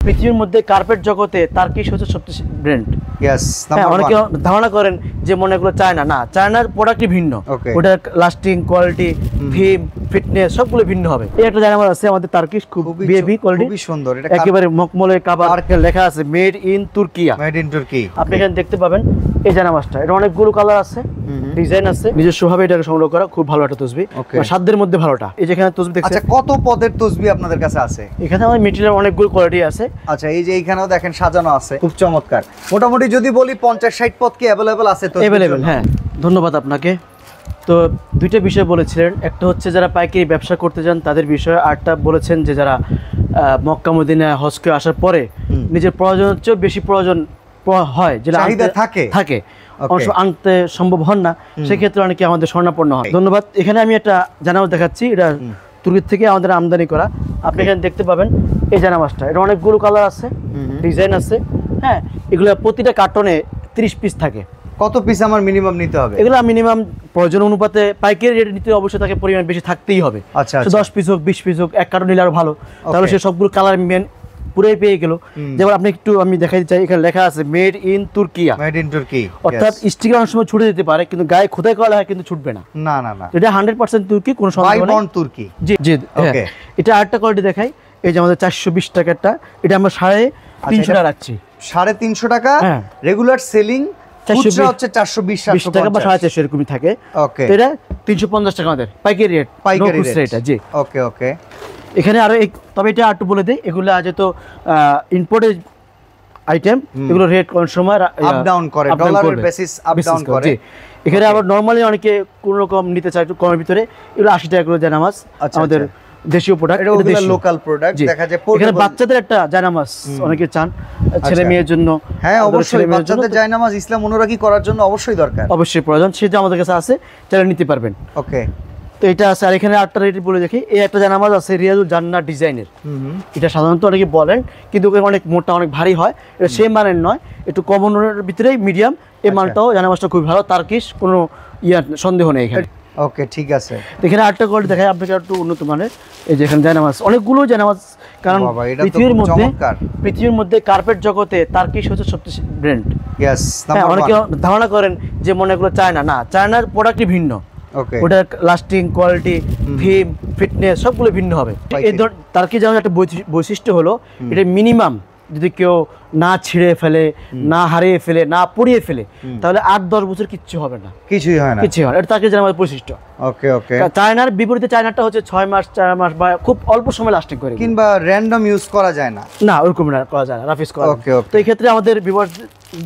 পৃথিবীর মধ্যে কার্পেট জগতে তার্কিশ হচ্ছে সবচেয়ে ব্র্যান্ড। অনেকে ধারণা করেন যে মনে এগুলো চায়না, না, চায়নার প্রোডাক্টই ভিন্ন, ওটার লাস্টিং, কোয়ালিটি, থিম, ফিটনেস সবগুলো ভিন্ন হবে। এই একটা জায়গা আছে আমাদের তার্কিশ, খুব বিএবি কোয়ালিটি, খুবই সুন্দর, এটা একেবারে মকমলে কাভার লেখা আছে made in Türkiye, made in তুর্কি। আপনি এখানে দেখতে পাবেন এই জানামাজটা, এটা অনেকগুলো কালার আছে, ডিজাইন আছে, নিজস্বভাবে এটাকে সংগ্রহ করা খুব ভালো একটা তসবি, সাধ্যের মধ্যে ভালোটা। এই যেখানে তসবি দেখছেন। আচ্ছা, কত পদের তসবি আপনাদের কাছে আছে? এখানে আমাদের মেটেরিয়াল অনেকগুলো কোয়ালিটি আছে। আচ্ছা, এই যে এইখানেও দেখেন সাজানো আছে, খুব চমৎকার। মোটামুটি যদি বলি 50-60 পদ কি অ্যাভেলেবল আছে? তো অ্যাভেলেবল, হ্যাঁ। ধন্যবাদ আপনাকে। তো দুইটা বিষয় বলেছিলেন, একটা হচ্ছে যারা পাইকারি ব্যবসা করতে চান তাদের বিষয়, আরটা বলেছেন যে যারা মক্কা মদিনা হজ করে আসার পরে নিজের প্রয়োজনের চেয়ে বেশি প্রয়োজন হয়, যেটা থাকে অবশ্য আনতে সম্ভব হন না, সেক্ষেত্রে অনেকে আমাদের স্বর্ণাপন্ন হয়। ধন্যবাদ। এখানে আমি একটা জানামাজ দেখাচ্ছি, এটা তুর্কি থেকে আমাদের আমদানি করা। আপনি এখানে দেখতে পাবেন এই জানামাজটা, এটা অনেকগুলো কালার আছে, ডিজাইন আছে, হ্যাঁ। এগুলো প্রতিটা কার্টনে 30 পিস থাকে। কত পিস আমার মিনিমাম নিতে হবে? এগুলো মিনিমাম প্রয়োজন অনুপাতে পাইকারি রেট নিতে অবশ্যই তাকে পরিমাণ বেশি থাকতেই হবে। আচ্ছা, 10 পিস হোক, 20 পিস হোক, এক কার্টন নিলে আরো ভালো, তাহলে সে সবগুলো কালার পুরাই পেয়ে গেল। যেমন আপনি একটু আমি দেখাইতে চাই, এখানে লেখা আছে made in Türkiye, made in তুর্কি, অর্থাৎ স্টিকার অনেক সময় ছুটে যেতে পারে কিন্তু গায়ে খোদাই করা হয় কিন্তু ছুটবে না। না না না, এটা 100% তুর্কি, কোনো সন্দেহ নেই, তুর্কি। জি জি, ওকে। এটা আরেকটা কোয়ালিটি দেখাই, এই যে আমাদের 420 টাকাটা, এটা আমরা 350 টাকা রাখছি। 350 টাকা রেগুলার সেলিং, খুচরা হচ্ছে 420 টাকা বা 450 এরকমই থাকে। ওকে, এটা 350 টাকা আমাদের পাইকারি রেট, পাইকারি রেট এটা। জি, ওকে ওকে। এখানে আরো তবে এটা একটু বলে দেই, এগুলো যেহেতু ইম্পোর্টেড আইটেম, এগুলো রেট কোন সময় আপ ডাউন করে, ডলারের বেসিস আপ ডাউন করে। এখানে আবার নরমালি অনেকে কোন রকম নিতে চায় একটু কমের ভিতরে, এগুলো 80 টাকা করে জানামাজ, আমাদের দেশীয় প্রোডাক্ট, এটা ওগুলো লোকাল প্রোডাক্ট। দেখা যায় এখানে বাচ্চাদের একটা জানামাজ অনেকে চান, ছেলে মেয়ের জন্য। হ্যাঁ, অবশ্যই বাচ্চাদের জানামাজ ইসলাম অনুরাগী করার জন্য অবশ্যই দরকার, অবশ্যই প্রয়োজন, সেটা আমাদের কাছে আছে, চাইলে নিতে পারবেন। ওকে, তো এটা আছে। আর এখানে আটটা রেট বলে দেখি, এই একটা জানামাজ আছে রিয়াজুল জান্নাত ডিজাইনের। এটা সাধারণত অনেকে বলেন, কিন্তু অনেক মোটা, অনেক ভারী হয়, এটা সেম মানের নয়, একটু কমনের ভিতরেই মিডিয়াম। এই মালটাও জানামাজটা খুব ভালো, তার্কিশ, কোনো সন্দেহ নেই এখানে। ওকে, ঠিক আছে। এখানে আটটা কোয়ালিটি দেখাই আপনাকে, একটু উন্নত মানের। এই যে এখানে জানামাজ, অনেকগুলো জানামাজ, কারণ পৃথিবীর মধ্যে কার্পেট জগতে তার্কিশ হচ্ছে সবচেয়ে ব্র্যান্ড। অনেকে ধারণা করেন যে মনে এগুলো চায়না, না, চায়নার প্রোডাক্টই ভিন্ন, ওটার লাস্টিং, কোয়ালিটি, থিম, ফিটনেস সবগুলো ভিন্ন হবে। এই তার্কিশ যেমন একটা বৈশিষ্ট্য হলো, এটা মিনিমাম যদি কেউ না ছিঁড়ে ফেলে, না হারিয়ে ফেলে, না পুড়িয়ে ফেলে, তাহলে 8-10 বছর কিচ্ছু হবে না, কিছুই হয় না, কিছুই হয় না। এটা তার্কিশ জানামাজের বৈশিষ্ট্য। ওকে ওকে। চায়নার বিপরীতে চায়নাটা হচ্ছে 6 মাস, 4 মাস বা খুব অল্প সময় লাস্টিং করে, কিংবা র্যান্ডম ইউজ করা যায় না, না ওরকম না করা যায় না, রাফিস করা। ওকে ওকে। তো এই ক্ষেত্রে আমাদের বিবর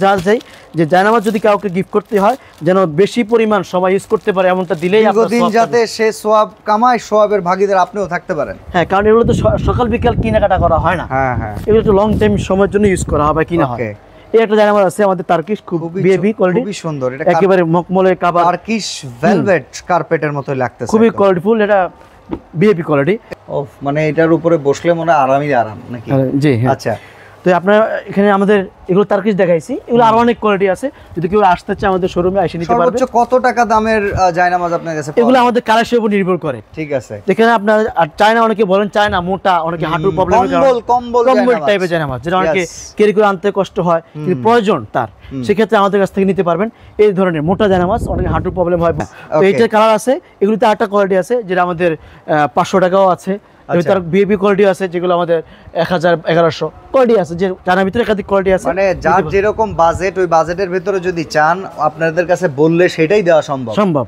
জানা যায় যে জানামাজ যদি কাউকে গিফট করতে হয়, যেন বেশি পরিমাণ সময় ইউজ করতে পারে এমনটা দিলেই দীর্ঘদিন যাতে সে সোয়াব কামায়, সোয়াবের ভাগীদার আপনিও থাকতে পারেন। হ্যাঁ, কারণ এগুলো তো সকাল বিকাল কেনাকাটা করা হয় না। হ্যাঁ হ্যাঁ, এগুলো তো লং টাইম সময়ের জন্য ইউজ করা হবে, কিনা হয়। এই একটা জানামাজ আছে আমাদের তার্কিশ, খুব বিএবি কোয়ালিটি, খুবই সুন্দর, এটা একেবারে মকমলে কাভার, তার্কিশ ভেলভেট কার্পেটের মতো লাগতেছে, খুবই কোয়ালিটিফুল, এটা বিএবি কোয়ালিটি। ওফ, মানে এটার উপরে বসলে মনে আরামই আরাম নাকি? জি। আচ্ছা, তো আপনার এখানে আমাদের এগুলো তার্কিশ দেখাইছি, এগুলো আরো অনেক কোয়ালিটি আছে, যদি কেউ আসতে চায় আমাদের শোরুমে এসে নিতে পারবে। সর্বোচ্চ কত টাকা দামের জায়নামাজ আপনার কাছে? এগুলো আমাদের কালেকশনের উপর নির্ভর করে। ঠিক আছে। এখানে আপনার চায়না, অনেকে বলেন চায়না মোটা, অনেকে হাঁটুর প্রবলেমের কারণে কম্বল টাইপের জায়নামাজ, যেটা অনেকে ক্যারি করে আনতে কষ্ট হয়, কিন্তু প্রয়োজন তার, সেক্ষেত্রে আমাদের কাছ থেকে নিতে পারবেন। এই ধরনের মোটা জায়নামাজ, অনেকে হাঁটুর প্রবলেম হয়। তো এইটার কালার আছে, এগুলোতে আরেকটা কোয়ালিটি আছে, যেটা আমাদের 500 টাকাও আছে। তার বিএবি কোয়ালিটি আছে, যেগুলো আমাদের 1000-1100 কোয়ালিটি আছে, যে জানার ভিতরে একাধিক কোয়ালিটি আছে। মানে যার যেরকম বাজেট, ওই বাজেটের ভিতরে যদি চান, আপনাদের কাছে বললে সেটাই দেওয়া সম্ভব।